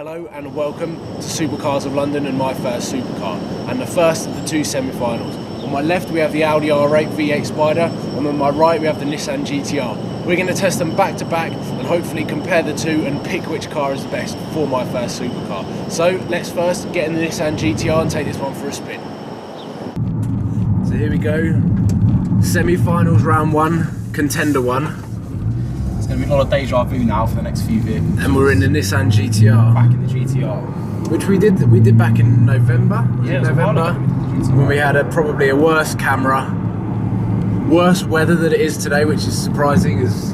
Hello and welcome to Supercars of London and my first supercar and the first of the two semi-finals. On my left we have the Audi R8 V8 Spider and on my right we have the Nissan GTR. We're going to test them back to back and hopefully compare the two and pick which car is the best for my first supercar. So let's first get in the Nissan GTR and take this one for a spin. So here we go, semi-finals round one, contender one. It's going to be a lot of deja vu now for the next few vehicles. And we're in the Nissan GTR. Back in the GTR. Which we did back in November. Yeah, November. When we had probably a worse camera, worse weather than it is today, which is surprising as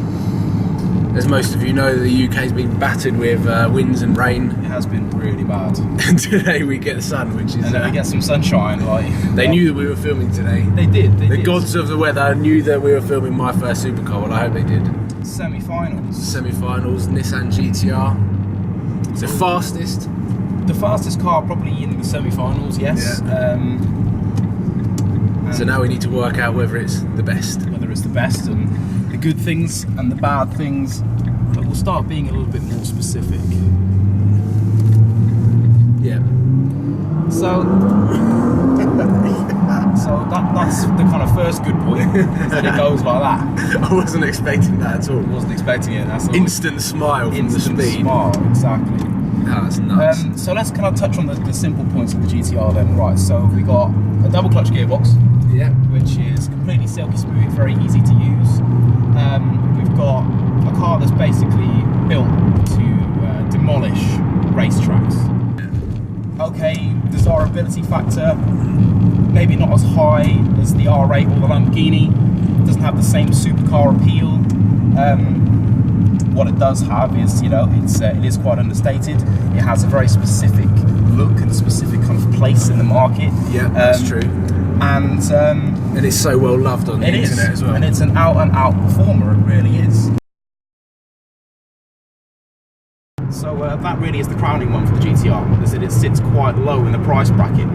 most of you know, the UK's been battered with winds and rain. It has been really bad. And today we get the sun, which is... And then we get some sunshine. They knew that we were filming today. They did. The gods of the weather knew that we were filming my first supercar. Well, I hope they did. Semi-finals. Semi-finals, Nissan GTR. It's the fastest. The fastest car probably in the semi-finals, yes. Yeah. So now we need to work out whether it's the best. Whether it's the best and the good things and the bad things. But we'll start being a little bit more specific. Yeah. So that's the kind of first good point, is that it goes like that. I wasn't expecting that at all. I wasn't expecting it. That's instant smile from the speed. Instant smile, exactly. Oh, that's nuts. So let's kind of touch on the simple points of the GTR then. Right, so we got a double clutch gearbox, yeah, which is completely silky smooth, very easy to use. We've got a car that's basically built to demolish racetracks. Okay, desirability factor, maybe not as high as the R8 or the Lamborghini. It doesn't have the same supercar appeal. What it does have is, you know, it is quite understated. It has a very specific look and specific kind of place in the market. Yeah, that's true. And it's so well loved on the internet as well. And it's an out and out performer, it really is. So that really is the crowning one for the GTR, is that it sits quite low in the price bracket.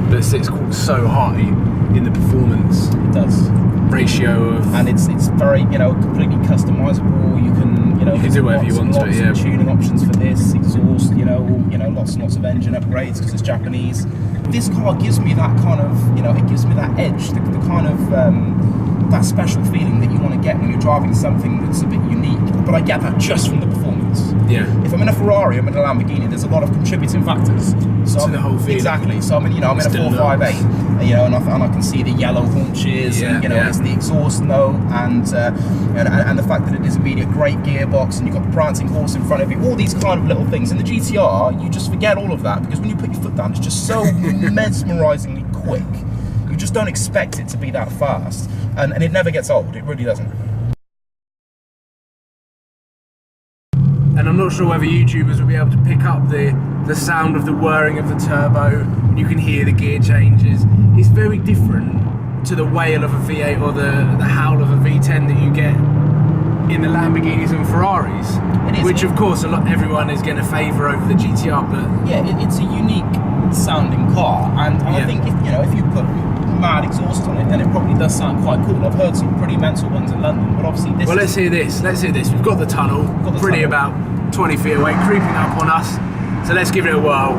But it sits so high in the performance. It does. Ratio of... And it's very, you know, completely customizable. You can, you know, do whatever you want to it, yeah. Tuning options for this, exhaust, you know, lots and lots of engine upgrades because it's Japanese. This car gives me that kind of, you know, it gives me that edge, the kind of that special feeling that you want to get when you're driving something that's a bit unique. But I get that just from the performance. Yeah. If I'm in a Ferrari, I'm in a Lamborghini, there's a lot of contributing factors. So to the whole feeling. Exactly. So I'm in, you know, I'm in a 458, you know, and I can see the yellow haunches, and you know, it's the exhaust note, and the fact that it is a medium great gearbox, and you've got the prancing horse in front of you. All these kind of little things. In the GTR, you just forget all of that because when you put your foot down, it's just so mesmerizingly quick. You just don't expect it to be that fast, and it never gets old. It really doesn't. And I'm not sure whether YouTubers will be able to pick up the sound of the whirring of the turbo. You can hear the gear changes. It's very different to the wail of a V8 or the howl of a V10 that you get in the Lamborghinis and Ferraris. It is, which of course everyone is going to favour over the GTR, but yeah, it's a unique sounding car, and I think if you put mad exhaust on it, then it probably does sound quite cool. I've heard some pretty mental ones in London, but obviously this. Well, let's hear this. We've got the tunnel, pretty about 20 feet away, creeping up on us. So let's give it a whirl. It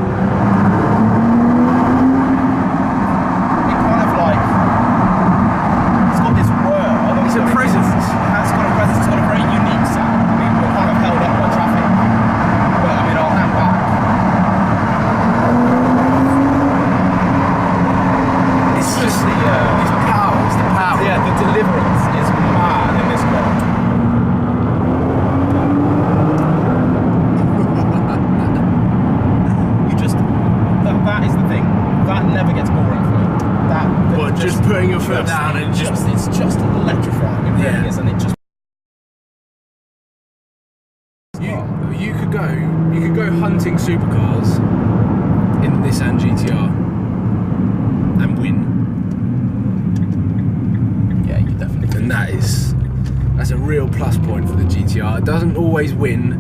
kind of like, it's got this whir. It's a presence. It has got a presence. It's got a very unique sound. I mean, we're kind of held up by traffic, but I mean, I'll hang back. It's just it's power. It's the power. Yeah, the deliverance is mad in this car. That is the thing. That never gets boring for me. Just putting your foot down and it's just electrifying. It really is, and it just. You could go hunting supercars in the Nissan GTR and win. Yeah, you definitely can. And that's a real plus point for the GTR. It doesn't always win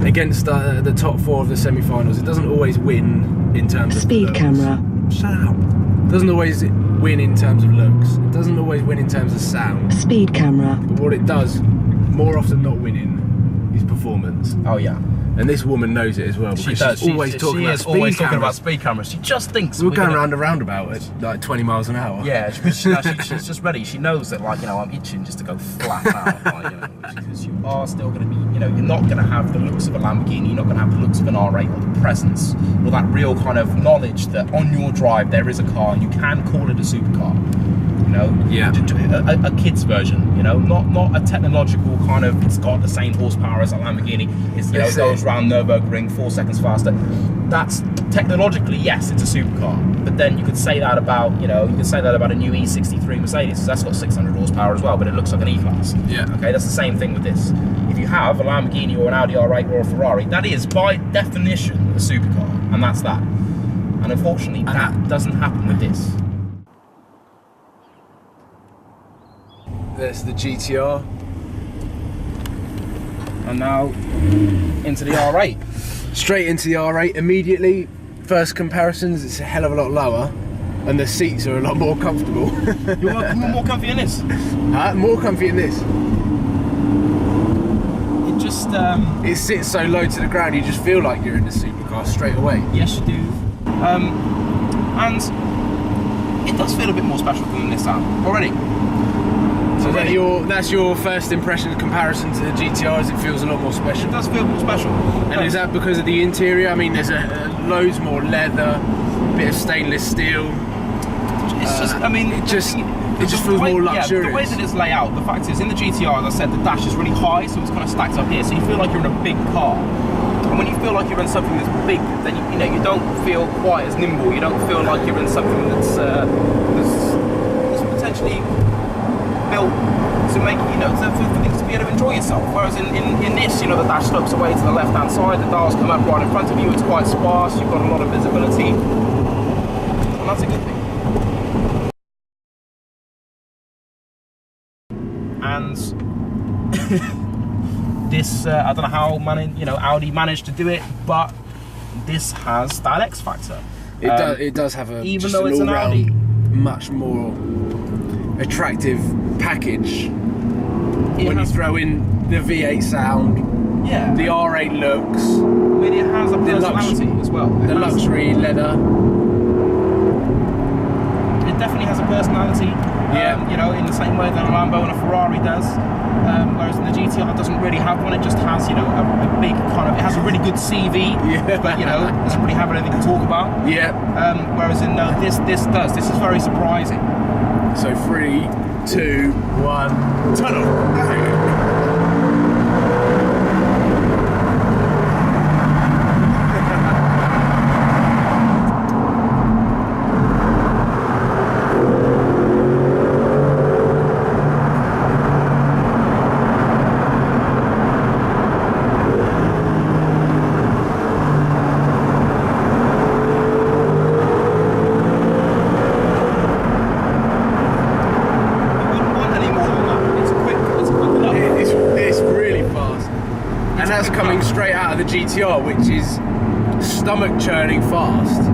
against the top four of the semi-finals. It doesn't always win in terms of speed camera. Shut up. It doesn't always win in terms of looks. It doesn't always win in terms of sound. Speed camera. But what it does, more often not winning, is performance. Oh yeah. And this woman knows it as well, because she's always talking about speed cameras. She just thinks we're going round a roundabout at like 20 miles an hour. Yeah, she's just ready. She knows that, like, you know, I'm itching just to go flat out, like, you know, because you are still going to be, you know, you're not going to have the looks of a Lamborghini, you're not going to have the looks of an R8 or the presence or that real kind of knowledge that on your drive there is a car and you can call it a supercar. You know, yeah, a kid's version. You know, not a technological kind of. It's got the same horsepower as a Lamborghini. It's, you know, it goes around Nürburgring 4 seconds faster. That's technologically, yes, it's a supercar. But then you could say that about, you know, you could say that about a new E63 Mercedes. That's got 600 horsepower as well, but it looks like an E-Class. Yeah. Okay, that's the same thing with this. If you have a Lamborghini or an Audi R8 or a Ferrari, that is by definition a supercar, and that's that. And unfortunately, that doesn't happen with this. There's the GTR. And now into the R8. Straight into the R8 immediately. First comparisons, it's a hell of a lot lower. And the seats are a lot more comfortable. You're more comfy in this? More comfy in this. It just... it sits so low to the ground, you just feel like you're in the supercar straight away. Yes, you do. And it does feel a bit more special than the Nissan already. So that's your first impression comparison to the GTRs. It feels a lot more special. It does feel more special. And is that because of the interior? I mean, there's loads more leather, a bit of stainless steel. It's just, I mean, it just feels more luxurious. Yeah, the way that it's laid out. The fact is, in the GTR, as I said, the dash is really high, so it's kind of stacked up here. So you feel like you're in a big car. And when you feel like you're in something that's big, then you know you don't feel quite as nimble. You don't feel like you're in something that's potentially built to make, you know, for things to be able to enjoy yourself. Whereas in this, you know, the dash slopes away to the left hand side, the dials come up right in front of you, it's quite sparse, you've got a lot of visibility, and that's a good thing. And this, I don't know how Audi managed to do it, but this has that X factor. It does have a, even though it's an Audi, much more attractive package when you throw in the V8 sound, yeah, the R8 looks. I mean, it has a personality as well. The luxury leather. It definitely has a personality. Yeah. You know, in the same way that a Lambo and a Ferrari does. Whereas in the GTR, it doesn't really have one. It just has, you know, a big kind of. It has a really good CV, but you know, it doesn't really have anything to talk about. Yeah. Whereas in this does. This is very surprising. So 3, 2, 1, tunnel. Coming straight out of the GTR, which is stomach churning fast.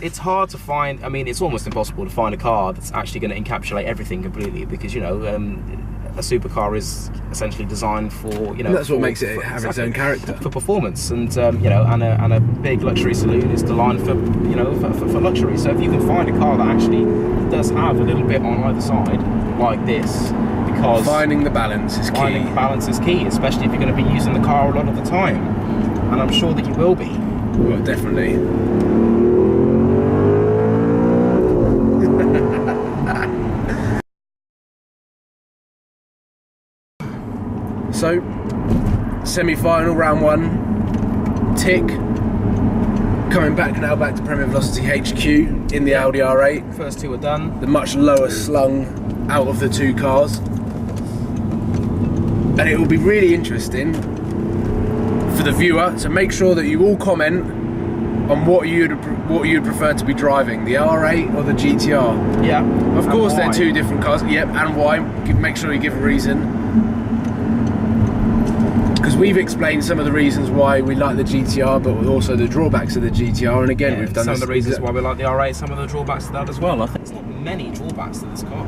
It's hard to find. I mean, it's almost impossible to find a car that's actually going to encapsulate everything completely, because, you know, a supercar is essentially designed for, you know, that's what makes it have its own character, for performance, and you know, and a big luxury saloon is designed for, you know, for luxury. So if you can find a car that actually does have a little bit on either side like this, because finding the balance is key. Finding the balance is key, especially if you're going to be using the car a lot of the time, and I'm sure that you will be. Well, definitely. So, semi-final, round 1, tick. Coming back to Premier Velocity HQ in the Audi R8. First 2 are done. The much lower slung out of the 2 cars. And it will be really interesting for the viewer to make sure that you all comment on what you'd prefer to be driving, the R8 or the GTR. Yeah. Of course, they're 2 different cars. Yep, and why? Make sure you give a reason. Because we've explained some of the reasons why we like the GTR, but also the drawbacks of the GTR. And again, we've done some of the reasons why we like the R8, some of the drawbacks to that as well. I think there's not many drawbacks to this car,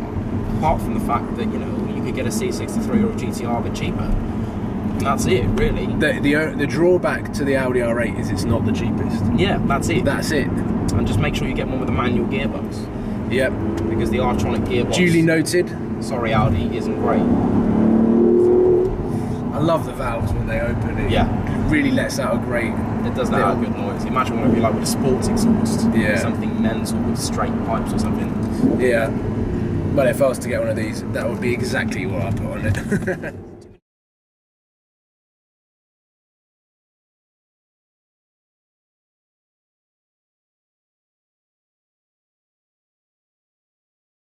apart from the fact that, you know, you could get a C63 or a GTR a bit cheaper. That's it, really. The drawback to the Audi R8 is it's not the cheapest. Yeah, that's it. That's it. And just make sure you get one with a manual gearbox. Yep. Because the R-tronic gearbox, Duly noted. sorry Audi, isn't great. I love the valves when they open. It really lets out a great... It does let out a good noise. Imagine what it would be like with a sports exhaust. Yeah. Something mental with straight pipes or something. Yeah. Well, if I was to get one of these, that would be exactly what I put on it.